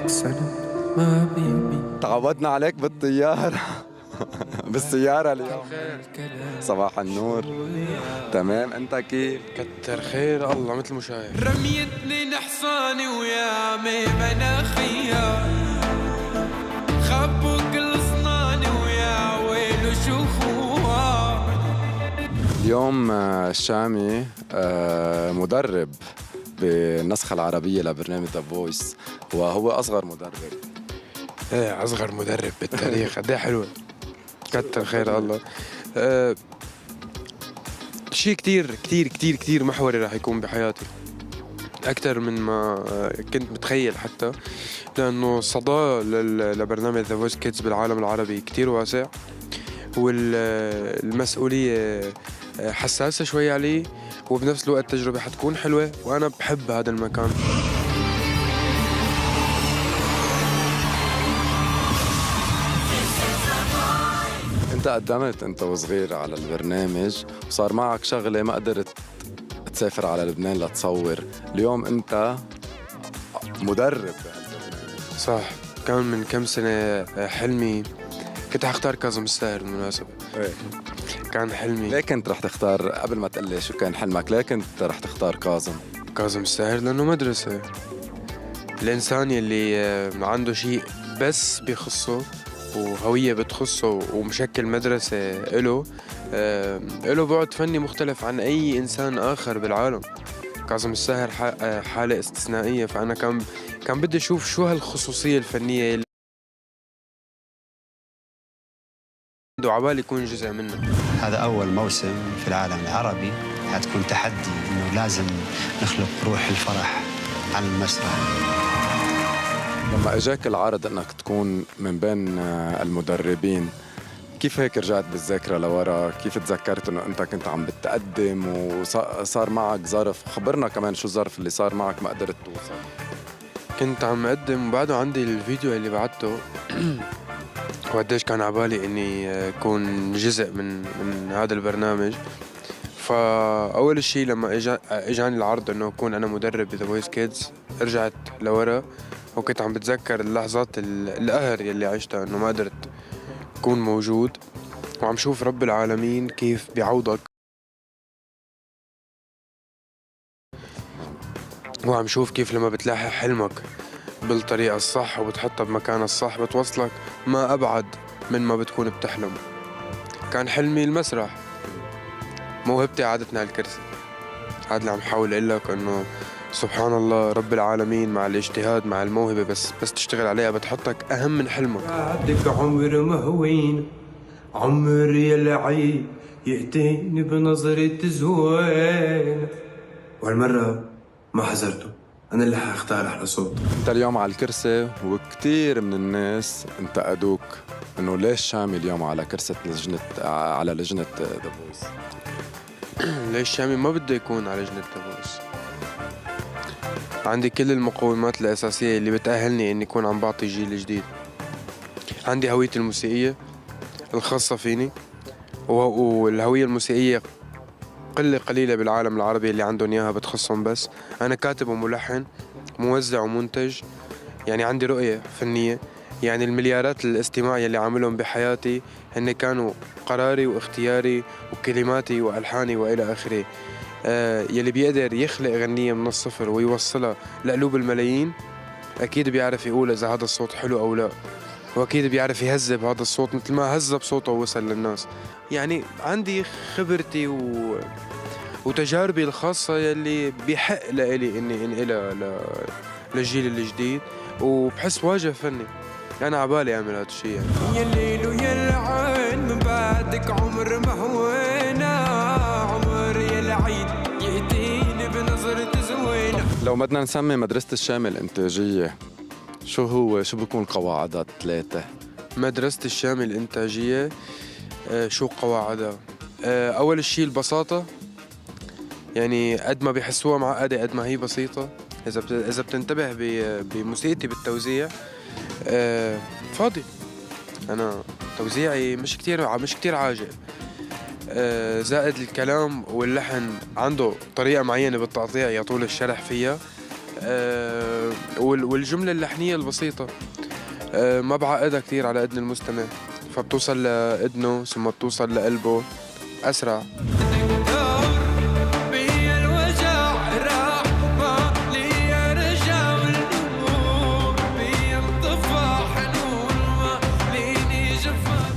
سنة ما بيبي تعودنا عليك بالطيارة بالسيارة اليوم. الكلام صباح النور. تمام، انت كيف؟ كتر خير الله مثل ما شايف. رميتني نحصاني ويا عمي مناخية خبوا كل صناني ويا ويلو شوفوها. اليوم الشامي مدرب بالنسخة العربية لبرنامج ذا فويس، وهو أصغر مدرب. ايه اصغر مدرب بالتاريخ. قد ايه حلوه. كتر خير الله. آه شيء كتير كتير كتير كتير محوري راح يكون بحياتي، أكتر من ما كنت متخيل حتى، لأنه صداه لبرنامج ذا فويس كيدز بالعالم العربي كتير واسع، والمسؤولية حساسة شوي علي، وبنفس الوقت التجربة حتكون حلوة، وأنا بحب هذا المكان. انت قدمت انت وصغير على البرنامج وصار معك شغلة ما قدرت تسافر على لبنان لتصور. اليوم انت مدرب بهالبرنامج. صح، كان من كم سنة حلمي كنت حختار كاظم الساهر بالمناسبة. ايه. كان حلمي ليه كنت رح تختار، قبل ما تقلي شو كان حلمك، ليه كنت رح تختار كاظم؟ كاظم الساهر لأنه مدرسة. الإنسان يلي عنده شيء بس بيخصه وهوية بتخصه ومشكل مدرسة إله بعد فني مختلف عن أي إنسان آخر بالعالم. كاظم الساهر حالة استثنائية، فأنا كان بدي أشوف شو هالخصوصية الفنية اللي عنده، عبالي يكون جزء منها. هذا أول موسم في العالم العربي، حتكون تحدي إنه لازم نخلق روح الفرح على المسرح. لما اجاك العرض انك تكون من بين المدربين، كيف هيك رجعت بالذاكرة لورا؟ كيف تذكرت انه انت كنت عم بتقدم وصار معك ظرف؟ خبرنا كمان شو الظرف اللي صار معك ما قدرت توصل. كنت عم أقدم وبعده عندي الفيديو اللي بعته وقديش كان عبالي إني أكون جزء من هذا البرنامج. فأول شيء لما إجاني العرض إنه أكون أنا مدرب بذا فويس كيدز، رجعت لورا وكنت عم بتذكر اللحظات القهر يلي عشتها، إنه ما قدرت أكون موجود، وعم شوف رب العالمين كيف بيعوضك، وعم شوف كيف لما بتلاحق حلمك بالطريقة الصح وبتحطها بمكانها الصح بتوصلك ما أبعد من ما بتكون بتحلم. كان حلمي المسرح، موهبتي عادتنا على الكرسي. هذا اللي عم حاول أقول لك، إنه سبحان الله رب العالمين مع الاجتهاد مع الموهبة بس تشتغل عليها بتحطك أهم من حلمك. بعدك عمر مهوين عمر يا لعيب يأتيني بنظرة زوين، وهالمرة ما حذرته، أنا اللي حاختار أحلى صوت. انت اليوم على الكرسي، وكتير من الناس انتقدوك انه ليش شامي اليوم على كرسي لجنة ذا فويس. ليش شامي ما بده يكون على لجنة ذا فويس؟ عندي كل المقومات الأساسية اللي بتأهلني إني أكون عم بعطي جيل جديد. عندي هويتي الموسيقية الخاصة فيني، والهوية الموسيقية قلة قليلة بالعالم العربي اللي عندهم إياها بتخصهم بس. أنا كاتب وملحن موزع ومنتج، يعني عندي رؤية فنية. يعني المليارات الاستماع يلي عاملهم بحياتي هن كانوا قراري واختياري وكلماتي وألحاني وإلى آخره. يلي بيقدر يخلق غنية من الصفر ويوصلها لقلوب الملايين أكيد بيعرف يقول إذا هذا الصوت حلو أو لا، وأكيد بيعرف يهذب هذا الصوت مثل ما هذب صوته ووصل للناس. يعني عندي خبرتي وتجاربي الخاصة يلي بيحق لإلي إني انقلها للجيل الجديد، وبحس واجه فني. أنا عبالي أعمل هذا الشيء يعني. يا الليل ويا العين من بعدك عمر مهوينا عمر يا العيد يأتيني بنظرة زوينة. لو بدنا نسمي مدرسة الشامي الإنتاجية، شو بيكون قواعدها الثلاثة؟ مدرسة الشامي الإنتاجية شو قواعدها؟ أول شيء البساطة، يعني قد ما بيحسوها معقدة قد ما هي بسيطة. إذا بتنتبه بموسيقتي بالتوزيع، فاضي. أنا توزيعي مش كتير عاجل. زائد الكلام واللحن عنده طريقة معينة بالتقطيع يطول الشرح فيها. والجملة اللحنية البسيطة ما بعقدها كتير على إذن المستمع، فبتوصل لإذنه ثم بتوصل لقلبه أسرع.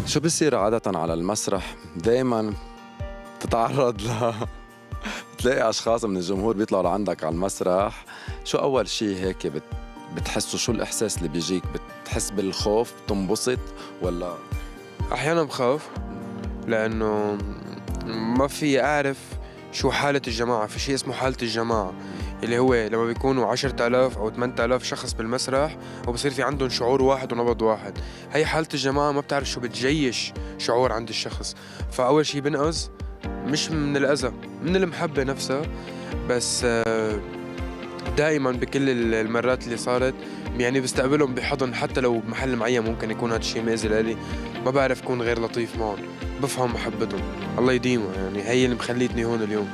شو بصير عادة على المسرح؟ دايما تتعرض بتلاقي أشخاص من الجمهور بيطلعوا لعندك على المسرح. شو أول شيء هيك بتحسوا؟ شو الإحساس اللي بيجيك؟ بتحس بالخوف؟ بتنبسط ولا؟ أحيانا بخاف لأنه ما في أعرف شو حالة الجماعة. في شيء اسمه حالة الجماعة اللي هو لما بيكونوا 10,000 أو 8,000 شخص بالمسرح وبصير في عندهم شعور واحد ونبض واحد. هي حالة الجماعة ما بتعرف شو بتجيش شعور عند الشخص. فأول شيء بنقص مش من الأذى، من المحبة نفسها. بس دائما بكل المرات اللي صارت يعني بستقبلهم بحضن، حتى لو بمحل معين ممكن يكون هذا الشيء مأذي لإلي، ما بعرف أكون غير لطيف معهم، بفهم محبتهم الله يديمه. يعني هي اللي مخليتني هون اليوم.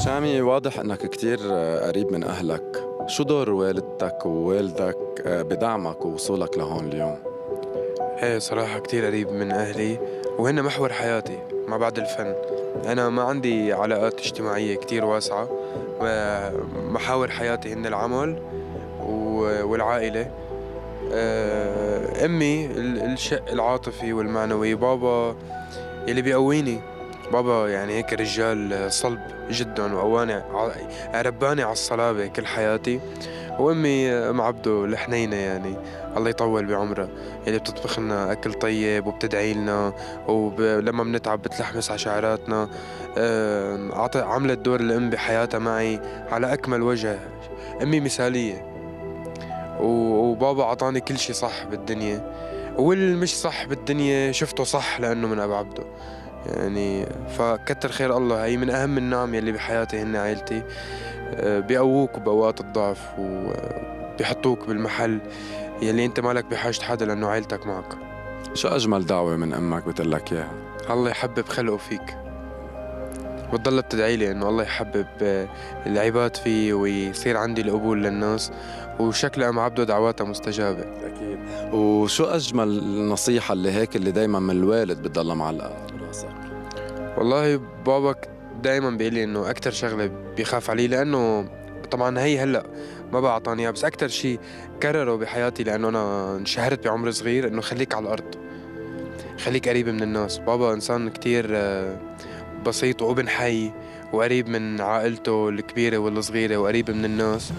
شامي، واضح انك كتير قريب من اهلك. شو دور والدتك ووالدك بدعمك ووصولك لهون اليوم؟ ايه صراحة كتير قريب من اهلي وهن محور حياتي ما بعد الفن. انا ما عندي علاقات اجتماعية كتير واسعة، ومحاور حياتي هن العمل والعائلة. امي الشق العاطفي والمعنوي، بابا اللي بيقويني. بابا يعني هيك رجال صلب جدا وقواني رباني على الصلابة كل حياتي. وامي ام عبدو الحنينة يعني الله يطول بعمرها، اللي بتطبخ لنا اكل طيب وبتدعي لنا، ولما بنتعب بتلحمس على شعراتنا. عملت دور الام بحياتها معي على اكمل وجه. امي مثالية، وبابا عطاني كل شي صح بالدنيا، والمش صح بالدنيا شفته صح لانه من ابو عبدو يعني. فكتر خير الله، هي من أهم النعم يلي بحياتي هن عائلتي. بيقووك بأوقات الضعف وبيحطوك بالمحل يلي أنت مالك بحاجة حدا لأنه عائلتك معك. شو أجمل دعوة من أمك بتقلك إياها؟ الله يحبب خلقه فيك، وتضل بتدعي لي إنه الله يحبب العباد فيه ويصير عندي القبول للناس. وشكل أم عبده دعواتها مستجابة أكيد. وشو أجمل النصيحة اللي هيك اللي دايما من الوالد بتضلها معلقة براسك؟ والله بابك دايما بيقول لي إنه أكتر شغلة بيخاف علي، لأنه طبعا هي هلأ ما بقى عطاني إياها، بس أكتر شيء كرره بحياتي لأنه أنا انشهرت بعمر صغير، إنه خليك على الأرض، خليك قريب من الناس. بابا إنسان كتير بسيط وابن حي وقريب من عائلته الكبيرة والصغيرة وقريب من الناس.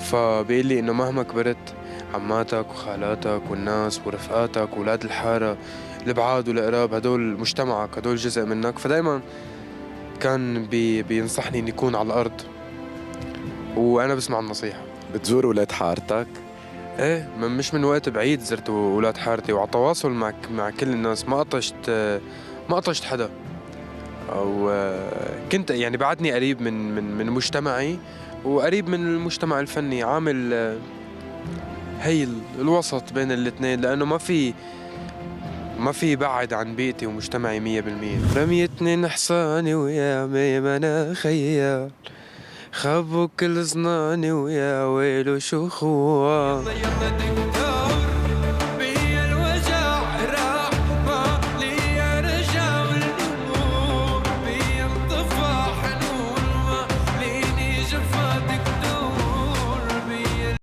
فبيقول لي إنه مهما كبرت عماتك وخالاتك والناس ورفقاتك وولاد الحارة البعاد والقراب هدول مجتمعك، هدول جزء منك. فدايما كان بينصحني إني أكون على الأرض، وأنا بسمع النصيحة. بتزور ولاد حارتك؟ إيه، مش من وقت بعيد زرت ولاد حارتي وعلى تواصل مع كل الناس. ما قطشت حدا، أو كنت يعني بعدني قريب من مجتمعي وقريب من المجتمع الفني، عامل هي الوسط بين الاثنين، لأنه ما في بعد عن بيئتي ومجتمعي 100%. رميتني نحصاني ويا ميمنة خيال، خبوا كل صناني ويا ويلو شو خوان.